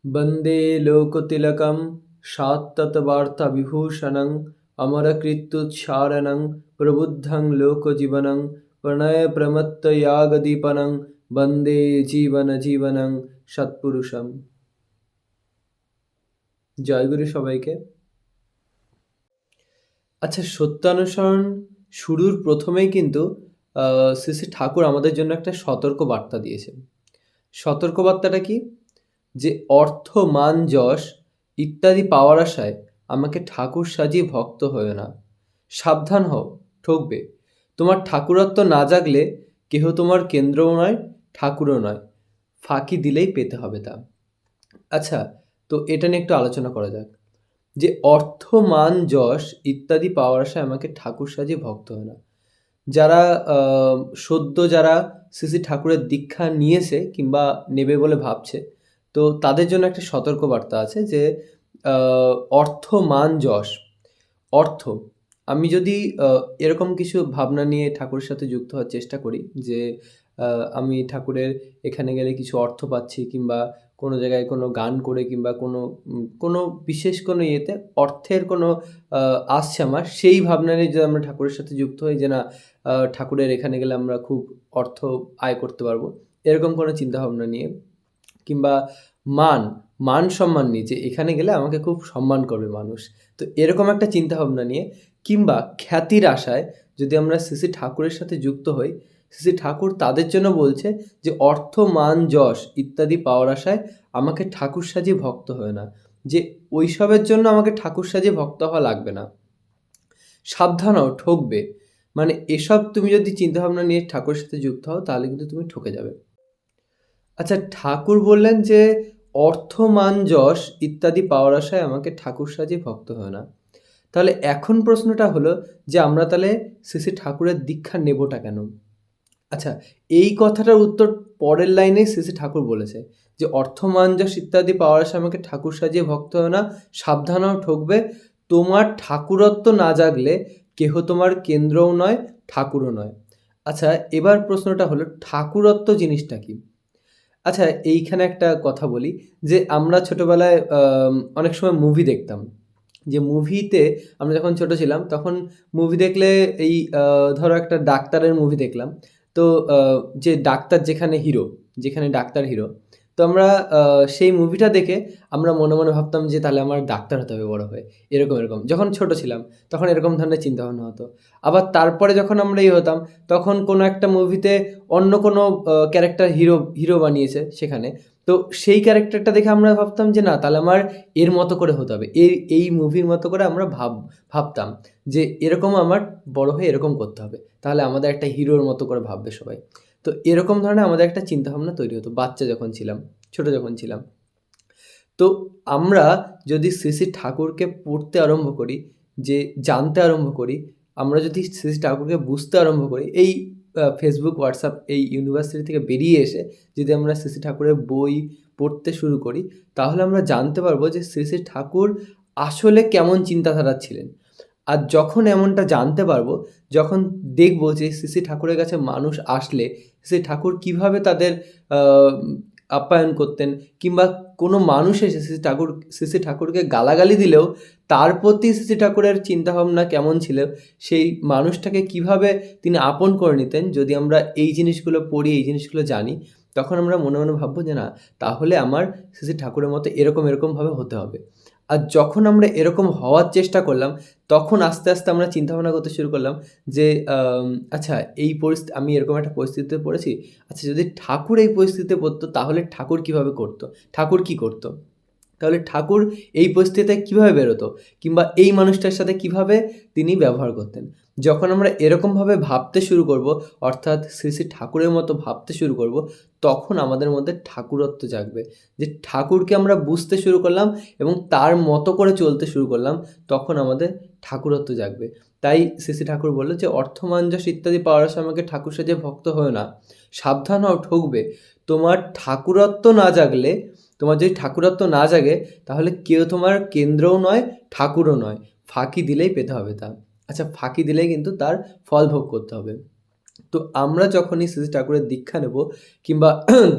वन्दे लोकतिलकं सात्ततवार्ताविभूषणं अमरकीर्त्युच्चारणं प्रबुद्धं लोकजीवनं प्रणयप्रमत्तयागदीपनं वन्दे জীবন সৎপুরুষম। জয়গুরু সবাইকে। আচ্ছা, সত্যানুসরণ শুরুর প্রথমেই কিন্তু শ্রী শ্রী ঠাকুর আমাদের জন্য একটা সতর্ক বার্তা দিয়েছেন। সতর্ক বার্তাটা কি? যে অর্থ, মান, যশ ইত্যাদি পাওয়ার আশায় আমাকে ঠাকুর সাজিয়ে ভক্ত হয়েও না। সাবধান হও, ঠকবে। তোমার ঠাকুরত্ব না জাগলে কেহ তোমার কেন্দ্রও নয়, ঠাকুরও নয়। ফাঁকি দিলেই পেতে হবে তা। আচ্ছা, তো এটা নিয়ে একটু আলোচনা করা যাক। যে অর্থ, মান, যশ ইত্যাদি পাওয়ার আশায় আমাকে ঠাকুর সাজিয়ে ভক্ত হয় না। যারা যারা শ্রী শ্রী ঠাকুরের দীক্ষা নিয়েছে কিংবা নেবে বলে ভাবছে, তো তাদের জন্য একটা সতর্কবার্তা আছে যে অর্থ, মান, যশ। অর্থ, আমি যদি এরকম কিছু ভাবনা নিয়ে ঠাকুরের সাথে যুক্ত হওয়ার চেষ্টা করি যে আমি ঠাকুরের এখানে গেলে কিছু অর্থ পাচ্ছি, কিংবা কোনো জায়গায় কোনো গান করে কিংবা কোনো বিশেষ কোনো ইয়েতে অর্থের কোনো আসছে আমার, সেই ভাবনা নিয়ে যদি আমরা ঠাকুরের সাথে যুক্ত হই যে না, ঠাকুরের এখানে গেলে আমরা খুব অর্থ আয় করতে পারবো, এরকম কোনো চিন্তাভাবনা নিয়ে, কিংবা মান সম্মান নিয়ে যে এখানে গেলে আমাকে খুব সম্মান করবে মানুষ, তো এরকম একটা চিন্তাভাবনা নিয়ে, কিংবা খ্যাতির আশায় যদি আমরা শ্রী শ্রী ঠাকুরের সাথে যুক্ত হই, শ্রী শ্রী ঠাকুর তাদের জন্য বলছে যে অর্থ, মান, যশ ইত্যাদি পাওয়ার আশায় আমাকে ঠাকুর সাজিয়ে ভক্ত হয় না। যে ওইসবের জন্য আমাকে ঠাকুর সাজিয়ে ভক্ত হওয়া লাগবে না। সাবধান হও, ঠকবে। মানে এসব তুমি যদি চিন্তাভাবনা নিয়ে ঠাকুরের সাথে যুক্ত হও, তাহলে কিন্তু তুমি ঠকে যাবে। আচ্ছা, ঠাকুর বললেন যে অর্থ, মান, যশ ইত্যাদি পাওয়ার আশায় আমাকে ঠাকুর সাজিয়ে ভক্ত হয় না। তাহলে এখন প্রশ্নটা হলো যে আমরা তাহলে শ্রী শ্রী ঠাকুরের দীক্ষা নেবটা কেন? আচ্ছা, এই কথাটার উত্তর পরের লাইনেই শ্রী শ্রী ঠাকুর বলেছে যে অর্থ, মান, যশ ইত্যাদি পাওয়ার আশায় আমাকে ঠাকুর সাজিয়ে ভক্ত হয় না, সাবধান হও, ঠকবে। তোমার ঠাকুরত্ব না জাগলে কেহ তোমার কেন্দ্রও নয়, ঠাকুরও নয়। আচ্ছা, এবার প্রশ্নটা হলো ঠাকুরত্ব জিনিসটা কি? আচ্ছা, এইখানে একটা কথা বলি যে আমরা ছোটবেলায় অনেক সময় মুভি দেখতাম। যে মুভিতে আমরা যখন ছোট ছিলাম তখন মুভি দেখলে এই ধরো একটা ডাক্তারের মুভি দেখলাম। তো যে ডাক্তার যেখানে ডাক্তার হিরো। তো আমরা সেই মুভিটা দেখে আমরা মনে, মনে ভাবতাম যে তাহলে আমার ডাক্তার হতে হবে বড় হয়ে। এরকম। যখন ছোট ছিলাম তখন এরকম ধরনের চিন্তাভাবনা হতো। আবার তারপরে যখন আমরা হতাম, তখন কোনো একটা মুভিতে অন্য কোনো ক্যারেক্টার হিরো বানিয়েছে সেখানে। তো সেই ক্যারেক্টারটা দেখে আমরা ভাবতাম যে না, তাহলে আমার এর মতো করে হতে হবে। এই মুভির মতো করে আমরা ভাবতাম যে এরকম আমার বড় হয়ে এরকম করতে হবে। তাহলে আমাদের একটা হিরোর মতো করে ভাববে সবাই। তো এরকম ধরনের আমাদের একটা চিন্তাভাবনা তৈরি হতো বাচ্চা যখন ছিলাম, ছোট যখন ছিলাম। তো আমরা যদি শ্রী শ্রী ঠাকুরকে পড়তে আরম্ভ করি, যে জানতে আরম্ভ করি, আমরা যদি শ্রী শ্রী ঠাকুরকে বুঝতে আরম্ভ করি, এই ফেসবুক, হোয়াটসঅ্যাপ, এই ইউনিভার্সিটি থেকে বেরিয়ে এসে যদি আমরা শ্রী শ্রী ঠাকুরের বই পড়তে শুরু করি, তাহলে আমরা জানতে পারবো যে শ্রী শ্রী ঠাকুর আসলে কেমন চিন্তাধারার ছিলেন। আর যখন এমনটা জানতে পারবো, যখন দেখবো যে শ্রী শ্রী ঠাকুরের কাছে মানুষ আসলে শ্রী ঠাকুর কীভাবে তাদের আপ্যায়ন করতেন, কিংবা কোনো মানুষ এসে শ্রী শ্রী ঠাকুরকে গালাগালি দিলেও তার প্রতি শ্রী শ্রী ঠাকুরের চিন্তাভাবনা কেমন ছিল, সেই মানুষটাকে কিভাবে তিনি আপন করে নিতেন, যদি আমরা এই জিনিসগুলো পড়ি, এই জিনিসগুলো জানি, তখন আমরা মনে মনে ভাববো যে না, তাহলে আমার শ্রী শ্রী ঠাকুরের মতো এরকমভাবে হতে হবে। আর যখন আমরা এরকম হওয়ার চেষ্টা করলাম, তখন আস্তে আস্তে আমরা চিন্তাভাবনা করতে শুরু করলাম যে আচ্ছা, আমি এরকম একটা পরিস্থিতিতে পড়েছি। আচ্ছা, যদি ঠাকুর এই পরিস্থিতিতে পড়তো তাহলে ঠাকুর কীভাবে করতো? ঠাকুর কী করতো? তাহলে ঠাকুর এই পরিস্থিতিতে কীভাবে বেরোতো? কিংবা এই মানুষটার সাথে কীভাবে তিনি ব্যবহার করতেন? যখন আমরা এরকমভাবে ভাবতে শুরু করব, অর্থাৎ শ্রী শ্রী ঠাকুরের মতো ভাবতে শুরু করব, তখন আমাদের মধ্যে ঠাকুরত্ব জাগবে। যে ঠাকুরকে আমরা বুঝতে শুরু করলাম এবং তার মতো করে চলতে শুরু করলাম, তখন আমাদের ঠাকুরত্ব জাগবে। তাই শ্রী শ্রী ঠাকুর বলল যে অর্থ, মান, যশ ইত্যাদি পাওয়ার আশায় আমাকে ঠাকুর সাজিয়ে ভক্ত হয়ো না, সাবধান হও, ঠকবে। তোমার ঠাকুরত্ব না জাগলে, তোমার যদি ঠাকুরত্ব না জাগে, তাহলে কেউ তোমার কেন্দ্রও নয়, ঠাকুরও নয়। ফাঁকি দিলেই পেতে হবে তা। আচ্ছা, ফাঁকি দিলেই কিন্তু তার ফল ভোগ করতে হবে। তো আমরা যখনই শ্রী শ্রী ঠাকুরের দীক্ষা নেব কিংবা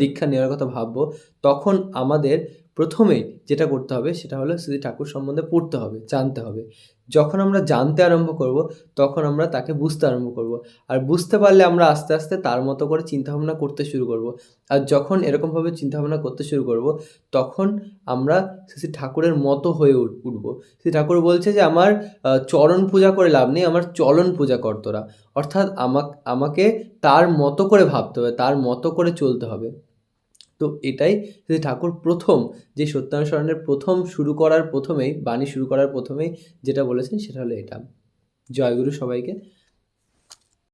দীক্ষা নেওয়ার কথা ভাববো, তখন আমাদের প্রথমেই যেটা করতে হবে সেটা হলো শ্রী ঠাকুর সম্বন্ধে পড়তে হবে, জানতে হবে। যখন আমরা জানতে আরম্ভ করব, তখন আমরা তাকে বুঝতে আরম্ভ করব। আর বুঝতে পারলে আমরা আস্তে আস্তে তার মতো করে চিন্তাভাবনা করতে শুরু করব। আর যখন এরকমভাবে চিন্তাভাবনা করতে শুরু করব, তখন আমরা শ্রী শ্রী ঠাকুরের মতো হয়ে উঠব। শ্রী ঠাকুর বলছে যে আমার চরণ পূজা করে লাভ নেই, আমার চলন পূজা কর তোরা। অর্থাৎ আমাকে তার মতো করে ভাবতে হবে, তার মতো করে চলতে হবে। তো এটাই শ্রী ঠাকুর প্রথম যে সত্যানুসরণের বাণী শুরু করার প্রথমেই যেটা বলেছেন সেটা হলো এটা। জয়গুরু সবাইকে।